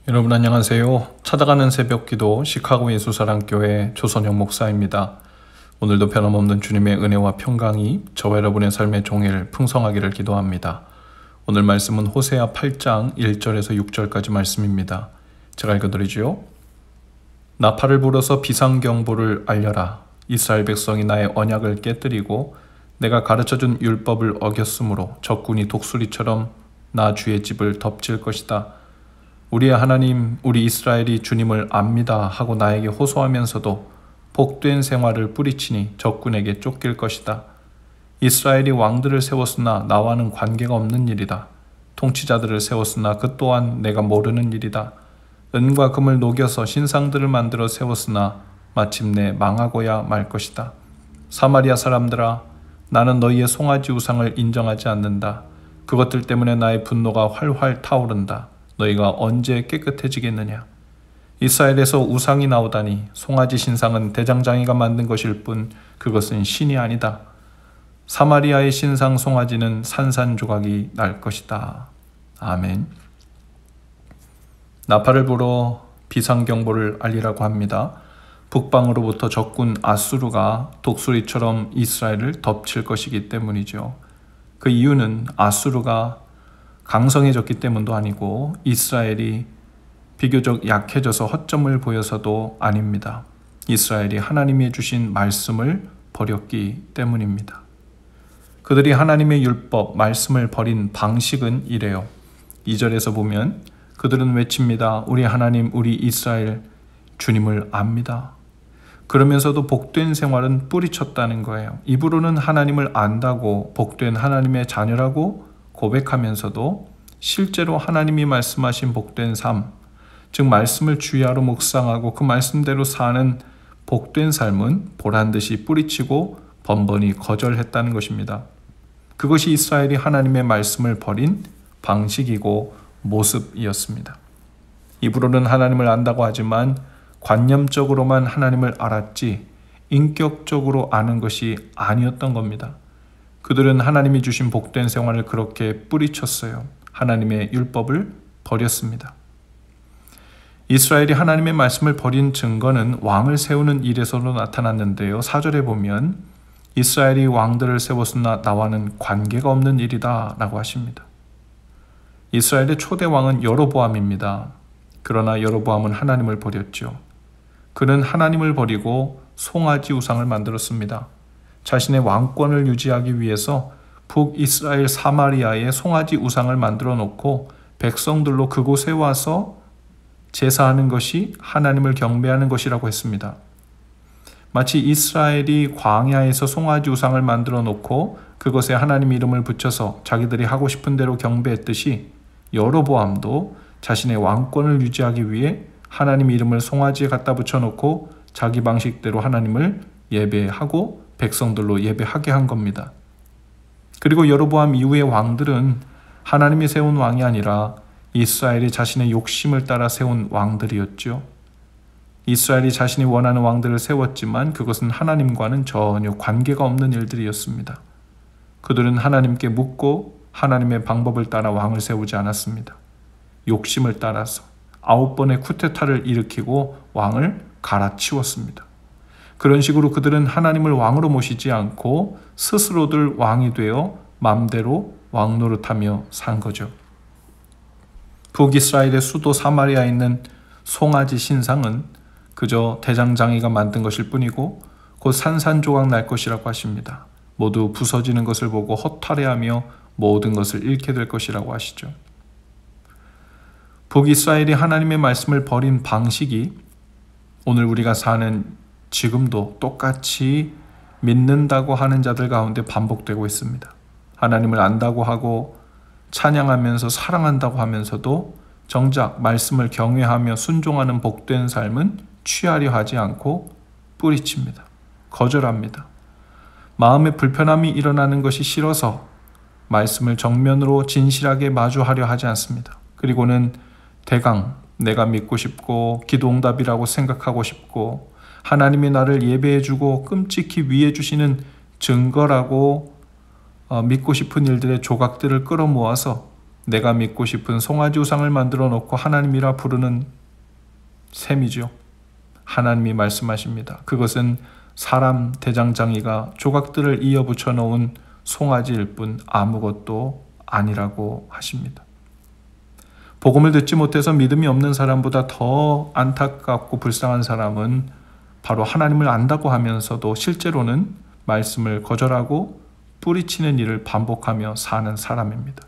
여러분 안녕하세요. 찾아가는 새벽기도 시카고 예수사랑교회 조선영 목사입니다. 오늘도 변함없는 주님의 은혜와 평강이 저와 여러분의 삶의 종일 풍성하기를 기도합니다. 오늘 말씀은 호세아 8장 1절에서 6절까지 말씀입니다. 제가 읽어드리죠. 나팔을 불어서 비상경보를 알려라. 이스라엘 백성이 나의 언약을 깨뜨리고 내가 가르쳐준 율법을 어겼으므로 적군이 독수리처럼 나 주의 집을 덮칠 것이다. 우리의 하나님, 우리 이스라엘이 주님을 압니다 하고 나에게 호소하면서도 복된 생활을 뿌리치니 적군에게 쫓길 것이다. 이스라엘이 왕들을 세웠으나 나와는 관계가 없는 일이다. 통치자들을 세웠으나 그 또한 내가 모르는 일이다. 은과 금을 녹여서 신상들을 만들어 세웠으나 마침내 망하고야 말 것이다. 사마리아 사람들아, 나는 너희의 송아지 우상을 인정하지 않는다. 그것들 때문에 나의 분노가 활활 타오른다. 너희가 언제 깨끗해지겠느냐? 이스라엘에서 우상이 나오다니 송아지 신상은 대장장이가 만든 것일 뿐 그것은 신이 아니다. 사마리아의 신상 송아지는 산산조각이 날 것이다. 아멘. 나팔을 불어 비상경보를 알리라고 합니다. 북방으로부터 적군 아수르가 독수리처럼 이스라엘을 덮칠 것이기 때문이죠. 그 이유는 아수르가 강성해졌기 때문도 아니고 이스라엘이 비교적 약해져서 허점을 보여서도 아닙니다. 이스라엘이 하나님이 주신 말씀을 버렸기 때문입니다. 그들이 하나님의 율법, 말씀을 버린 방식은 이래요. 2절에서 보면 그들은 외칩니다. 우리 하나님, 우리 이스라엘, 주님을 압니다. 그러면서도 복된 생활은 뿌리쳤다는 거예요. 입으로는 하나님을 안다고 복된 하나님의 자녀라고 고백하면서도 실제로 하나님이 말씀하신 복된 삶, 즉 말씀을 주야로 묵상하고 그 말씀대로 사는 복된 삶은 보란듯이 뿌리치고 번번이 거절했다는 것입니다. 그것이 이스라엘이 하나님의 말씀을 버린 방식이고 모습이었습니다. 입으로는 하나님을 안다고 하지만 관념적으로만 하나님을 알았지 인격적으로 아는 것이 아니었던 겁니다. 그들은 하나님이 주신 복된 생활을 그렇게 뿌리쳤어요. 하나님의 율법을 버렸습니다. 이스라엘이 하나님의 말씀을 버린 증거는 왕을 세우는 일에서도 나타났는데요. 4절에 보면 이스라엘이 왕들을 세웠으나 나와는 관계가 없는 일이다 라고 하십니다. 이스라엘의 초대 왕은 여로보암입니다. 그러나 여로보암은 하나님을 버렸죠. 그는 하나님을 버리고 송아지 우상을 만들었습니다. 자신의 왕권을 유지하기 위해서 북이스라엘 사마리아에 송아지 우상을 만들어 놓고 백성들로 그곳에 와서 제사하는 것이 하나님을 경배하는 것이라고 했습니다. 마치 이스라엘이 광야에서 송아지 우상을 만들어 놓고 그것에 하나님 이름을 붙여서 자기들이 하고 싶은 대로 경배했듯이 여로보암도 자신의 왕권을 유지하기 위해 하나님 이름을 송아지에 갖다 붙여놓고 자기 방식대로 하나님을 예배하고 백성들로 예배하게 한 겁니다. 그리고 여로보암 이후의 왕들은 하나님이 세운 왕이 아니라 이스라엘이 자신의 욕심을 따라 세운 왕들이었죠. 이스라엘이 자신이 원하는 왕들을 세웠지만 그것은 하나님과는 전혀 관계가 없는 일들이었습니다. 그들은 하나님께 묻고 하나님의 방법을 따라 왕을 세우지 않았습니다. 욕심을 따라서 9번의 쿠데타를 일으키고 왕을 갈아치웠습니다. 그런 식으로 그들은 하나님을 왕으로 모시지 않고 스스로들 왕이 되어 맘대로 왕 노릇하며 산 거죠. 북이스라엘의 수도 사마리아에 있는 송아지 신상은 그저 대장장이가 만든 것일 뿐이고 곧 산산조각 날 것이라고 하십니다. 모두 부서지는 것을 보고 허탈해하며 모든 것을 잃게 될 것이라고 하시죠. 북이스라엘이 하나님의 말씀을 버린 방식이 오늘 우리가 사는 지금도 똑같이 믿는다고 하는 자들 가운데 반복되고 있습니다. 하나님을 안다고 하고 찬양하면서 사랑한다고 하면서도 정작 말씀을 경외하며 순종하는 복된 삶은 취하려 하지 않고 뿌리칩니다. 거절합니다. 마음에 불편함이 일어나는 것이 싫어서 말씀을 정면으로 진실하게 마주하려 하지 않습니다. 그리고는 대강 내가 믿고 싶고 기도응답이라고 생각하고 싶고 하나님이 나를 예배해주고 끔찍히 위해 주시는 증거라고 믿고 싶은 일들의 조각들을 끌어모아서 내가 믿고 싶은 송아지 우상을 만들어 놓고 하나님이라 부르는 셈이죠. 하나님이 말씀하십니다. 그것은 사람 대장장이가 조각들을 이어붙여 놓은 송아지일 뿐 아무것도 아니라고 하십니다. 복음을 듣지 못해서 믿음이 없는 사람보다 더 안타깝고 불쌍한 사람은 바로 하나님을 안다고 하면서도 실제로는 말씀을 거절하고 뿌리치는 일을 반복하며 사는 사람입니다.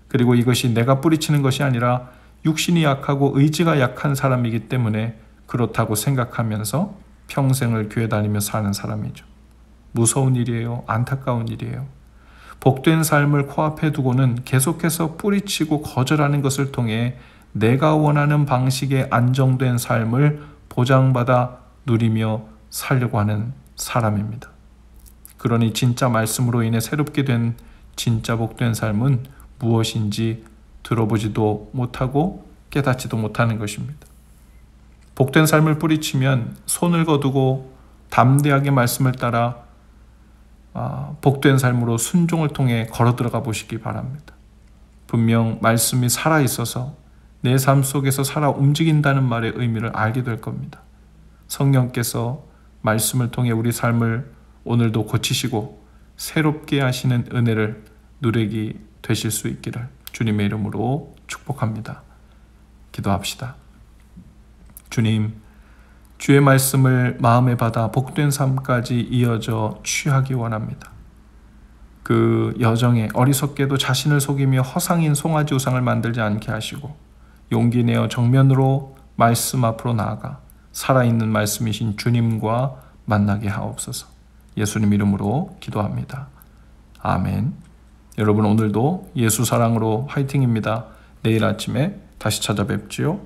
그리고 이것이 내가 뿌리치는 것이 아니라 육신이 약하고 의지가 약한 사람이기 때문에 그렇다고 생각하면서 평생을 교회 다니며 사는 사람이죠. 무서운 일이에요. 안타까운 일이에요. 복된 삶을 코앞에 두고는 계속해서 뿌리치고 거절하는 것을 통해 내가 원하는 방식의 안정된 삶을 보장받아 누리며 살려고 하는 사람입니다. 그러니 진짜 말씀으로 인해 새롭게 된 진짜 복된 삶은 무엇인지 들어보지도 못하고 깨닫지도 못하는 것입니다. 복된 삶을 뿌리치면 손을 거두고 담대하게 말씀을 따라 복된 삶으로 순종을 통해 걸어 들어가 보시기 바랍니다. 분명 말씀이 살아있어서 내 삶 속에서 살아 움직인다는 말의 의미를 알게 될 겁니다. 성령께서 말씀을 통해 우리 삶을 오늘도 고치시고 새롭게 하시는 은혜를 누리게 되실 수 있기를 주님의 이름으로 축복합니다. 기도합시다. 주님, 주의 말씀을 마음에 받아 복된 삶까지 이어져 취하기 원합니다. 그 여정에 어리석게도 자신을 속이며 허상인 송아지 우상을 만들지 않게 하시고 용기 내어 정면으로 말씀 앞으로 나아가 살아있는 말씀이신 주님과 만나게 하옵소서. 예수님 이름으로 기도합니다. 아멘. 여러분 오늘도 예수 사랑으로 화이팅입니다. 내일 아침에 다시 찾아뵙지요.